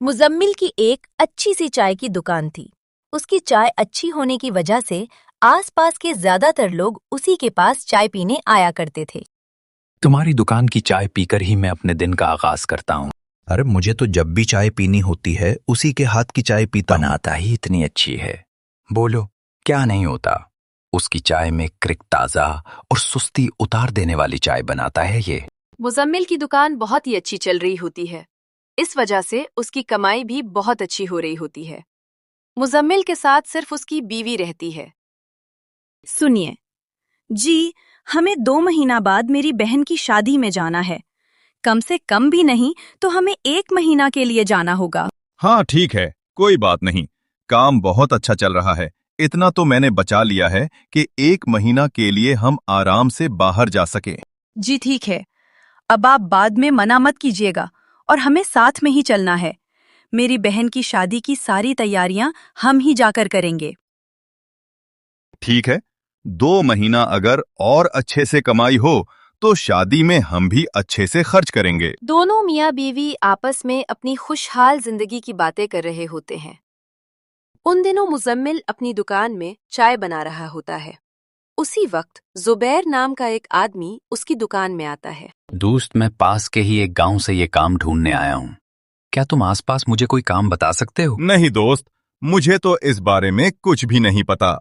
मुजम्मिल की एक अच्छी सी चाय की दुकान थी। उसकी चाय अच्छी होने की वजह से आसपास के ज्यादातर लोग उसी के पास चाय पीने आया करते थे। तुम्हारी दुकान की चाय पीकर ही मैं अपने दिन का आगाज करता हूँ। अरे मुझे तो जब भी चाय पीनी होती है उसी के हाथ की चाय पीता हूँ। बनाता ही इतनी अच्छी है। बोलो क्या नहीं होता। उसकी चाय में क्रिक ताजा और सुस्ती उतार देने वाली चाय बनाता है ये। मुजम्मिल की दुकान बहुत ही अच्छी चल रही होती है। इस वजह से उसकी कमाई भी बहुत अच्छी हो रही होती है। मुजम्मिल के साथ सिर्फ उसकी बीवी रहती है। सुनिए जी, हमें 2 महीना बाद मेरी बहन की शादी में जाना है। कम से कम भी नहीं तो हमें 1 महीना के लिए जाना होगा। हाँ ठीक है, कोई बात नहीं। काम बहुत अच्छा चल रहा है। इतना तो मैंने बचा लिया है कि 1 महीना के लिए हम आराम से बाहर जा सके। जी ठीक है, अब आप बाद में मना मत कीजिएगा और हमें साथ में ही चलना है। मेरी बहन की शादी की सारी तैयारियां हम ही जाकर करेंगे। ठीक है, 2 महीना अगर और अच्छे से कमाई हो तो शादी में हम भी अच्छे से खर्च करेंगे। दोनों मियाँ बीवी आपस में अपनी खुशहाल जिंदगी की बातें कर रहे होते हैं। उन दिनों मुजम्मिल अपनी दुकान में चाय बना रहा होता है। उसी वक्त जुबैर नाम का एक आदमी उसकी दुकान में आता है। दोस्त, मैं पास के ही एक गांव से ये काम ढूंढने आया हूँ। क्या तुम आसपास मुझे कोई काम बता सकते हो? नहीं दोस्त, मुझे तो इस बारे में कुछ भी नहीं पता।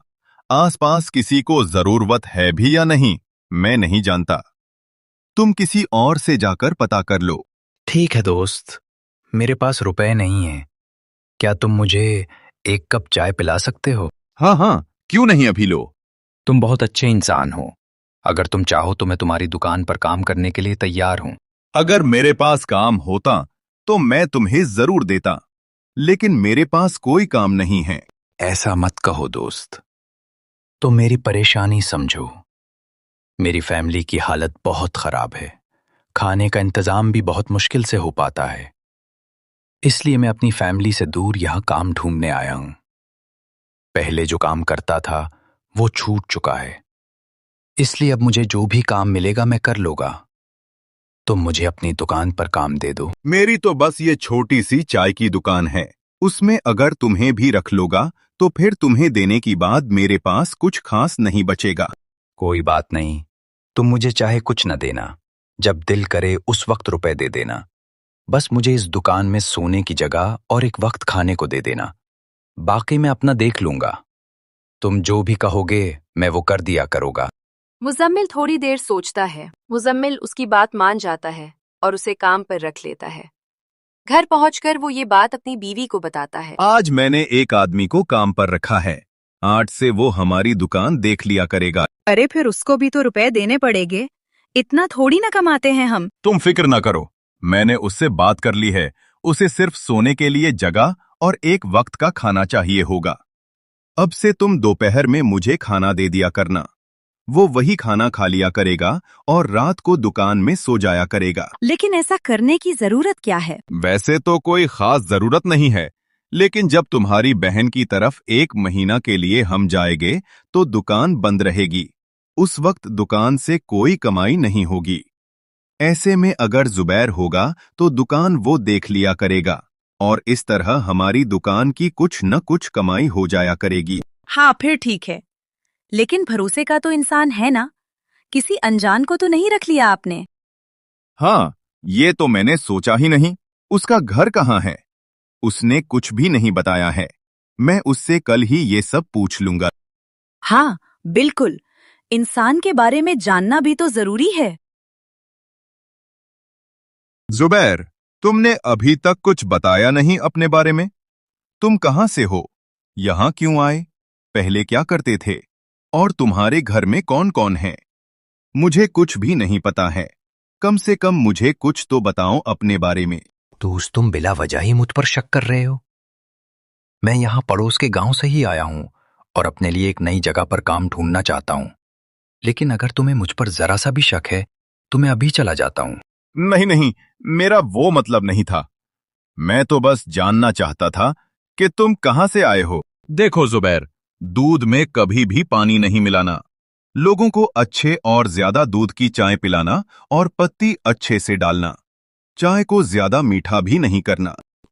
आसपास किसी को जरूरत है भी या नहीं, मैं नहीं जानता। तुम किसी और से जाकर पता कर लो। ठीक है दोस्त, मेरे पास रुपए नहीं है। क्या तुम मुझे 1 कप चाय पिला सकते हो? हाँ हाँ, क्यों नहीं, अभी लो। तुम बहुत अच्छे इंसान हो। अगर तुम चाहो तो मैं तुम्हारी दुकान पर काम करने के लिए तैयार हूँ। अगर मेरे पास काम होता तो मैं तुम्हें जरूर देता, लेकिन मेरे पास कोई काम नहीं है। ऐसा मत कहो दोस्त, तो मेरी परेशानी समझो। मेरी फैमिली की हालत बहुत खराब है। खाने का इंतजाम भी बहुत मुश्किल से हो पाता है। इसलिए मैं अपनी फैमिली से दूर यहां काम ढूंढने आया हूं। पहले जो काम करता था वो छूट चुका है, इसलिए अब मुझे जो भी काम मिलेगा मैं कर लूंगा। तुम मुझे अपनी दुकान पर काम दे दो। मेरी तो बस ये छोटी सी चाय की दुकान है, उसमें अगर तुम्हें भी रख लोगा तो फिर तुम्हें देने की बाद मेरे पास कुछ खास नहीं बचेगा। कोई बात नहीं, तुम मुझे चाहे कुछ न देना, जब दिल करे उस वक्त रुपए दे देना। बस मुझे इस दुकान में सोने की जगह और एक वक्त खाने को दे देना। बाकी मैं अपना देख लूंगा। तुम जो भी कहोगे मैं वो कर दिया करूंगा। मुजम्मिल थोड़ी देर सोचता है। मुजम्मिल उसकी बात मान जाता है और उसे काम पर रख लेता है। घर पहुंचकर वो ये बात अपनी बीवी को बताता है। आज मैंने एक आदमी को काम पर रखा है, आज से वो हमारी दुकान देख लिया करेगा। अरे फिर उसको भी तो रुपए देने पड़ेंगे, इतना थोड़ी ना कमाते हैं हम। तुम फिक्र ना करो, मैंने उससे बात कर ली है। उसे सिर्फ सोने के लिए जगह और एक वक्त का खाना चाहिए होगा। अब से तुम दोपहर में मुझे खाना दे दिया करना। वो वही खाना खा लिया करेगा और रात को दुकान में सो जाया करेगा। लेकिन ऐसा करने की जरूरत क्या है? वैसे तो कोई खास जरूरत नहीं है, लेकिन जब तुम्हारी बहन की तरफ 1 महीना के लिए हम जाएंगे तो दुकान बंद रहेगी। उस वक्त दुकान से कोई कमाई नहीं होगी। ऐसे में अगर जुबैर होगा तो दुकान वो देख लिया करेगा और इस तरह हमारी दुकान की कुछ न कुछ कमाई हो जाया करेगी। हाँ फिर ठीक है, लेकिन भरोसे का तो इंसान है ना, किसी अनजान को तो नहीं रख लिया आपने? हाँ, ये तो मैंने सोचा ही नहीं। उसका घर कहाँ है? उसने कुछ भी नहीं बताया है। मैं उससे कल ही ये सब पूछ लूंगा। हाँ बिल्कुल, इंसान के बारे में जानना भी तो जरूरी है। जुबैर, तुमने अभी तक कुछ बताया नहीं अपने बारे में। तुम कहाँ से हो? यहाँ क्यों आए? पहले क्या करते थे? और तुम्हारे घर में कौन कौन है? मुझे कुछ भी नहीं पता है। कम से कम मुझे कुछ तो बताओ अपने बारे में। दोस्त, तुम बिला वजह ही मुझ पर शक कर रहे हो। मैं यहाँ पड़ोस के गांव से ही आया हूँ और अपने लिए एक नई जगह पर काम ढूंढना चाहता हूँ। लेकिन अगर तुम्हें मुझ पर जरा सा भी शक है तो मैं अभी चला जाता हूँ। नहीं नहीं, मेरा वो मतलब नहीं था। मैं तो बस जानना चाहता था कि तुम कहाँ से आए हो। देखो जुबैर, दूध में कभी भी पानी नहीं मिलाना। लोगों को अच्छे और ज्यादा दूध की चाय पिलाना और पत्ती अच्छे से डालना। चाय को ज्यादा मीठा भी नहीं करना।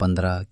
15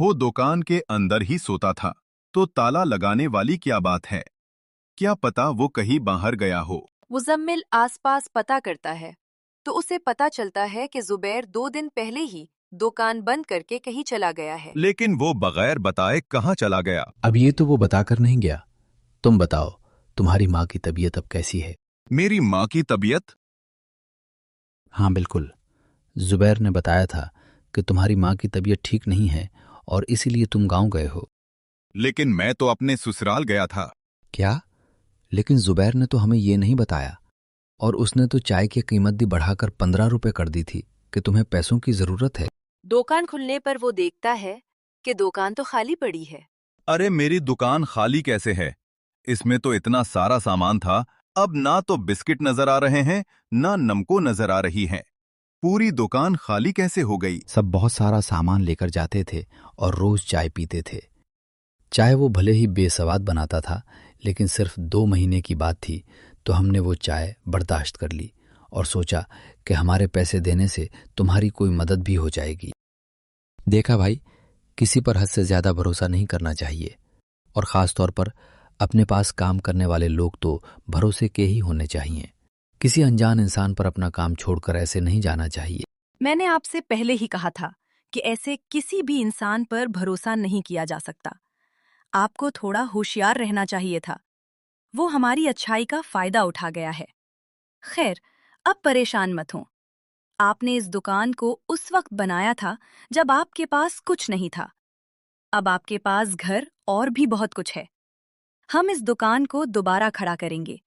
वो दुकान के अंदर ही सोता था, तो ताला लगाने वाली क्या बात है? क्या पता वो कहीं बाहर गया हो। मुजम्मिल आसपास पता करता है तो उसे पता चलता है कि जुबैर 2 दिन पहले ही दुकान बंद करके कहीं चला गया है। लेकिन वो बगैर बताए कहाँ चला गया? अब ये तो वो बताकर नहीं गया। तुम बताओ, तुम्हारी माँ की तबीयत अब कैसी है? मेरी माँ की तबीयत? हाँ बिल्कुल, जुबैर ने बताया था कि तुम्हारी माँ की तबीयत ठीक नहीं है और इसीलिए तुम गांव गए हो। लेकिन मैं तो अपने ससुराल गया था। क्या? लेकिन जुबैर ने तो हमें ये नहीं बताया, और उसने तो चाय की कीमत भी बढ़ाकर 15 रुपए कर दी थी कि तुम्हें पैसों की जरूरत है। दुकान खुलने पर वो देखता है कि दुकान तो खाली पड़ी है। अरे मेरी दुकान खाली कैसे है? इसमें तो इतना सारा सामान था, अब ना तो बिस्किट नजर आ रहे हैं, ना नमको नजर आ रही है। पूरी दुकान खाली कैसे हो गई? सब बहुत सारा सामान लेकर जाते थे और रोज चाय पीते थे। चाय वो भले ही बेसवाद बनाता था, लेकिन सिर्फ 2 महीने की बात थी तो हमने वो चाय बर्दाश्त कर ली और सोचा कि हमारे पैसे देने से तुम्हारी कोई मदद भी हो जाएगी। देखा भाई, किसी पर हद से ज्यादा भरोसा नहीं करना चाहिए, और खास तौर पर अपने पास काम करने वाले लोग तो भरोसे के ही होने चाहिए। किसी अनजान इंसान पर अपना काम छोड़कर ऐसे नहीं जाना चाहिए। मैंने आपसे पहले ही कहा था कि ऐसे किसी भी इंसान पर भरोसा नहीं किया जा सकता। आपको थोड़ा होशियार रहना चाहिए था। वो हमारी अच्छाई का फायदा उठा गया है। खैर, अब परेशान मत हो। आपने इस दुकान को उस वक्त बनाया था जब आपके पास कुछ नहीं था। अब आपके पास घर और भी बहुत कुछ है। हम इस दुकान को दोबारा खड़ा करेंगे।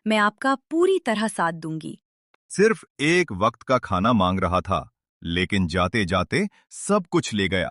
मैं आपका पूरी तरह साथ दूंगी। सिर्फ एक वक्त का खाना मांग रहा था, लेकिन जाते जाते सब कुछ ले गया।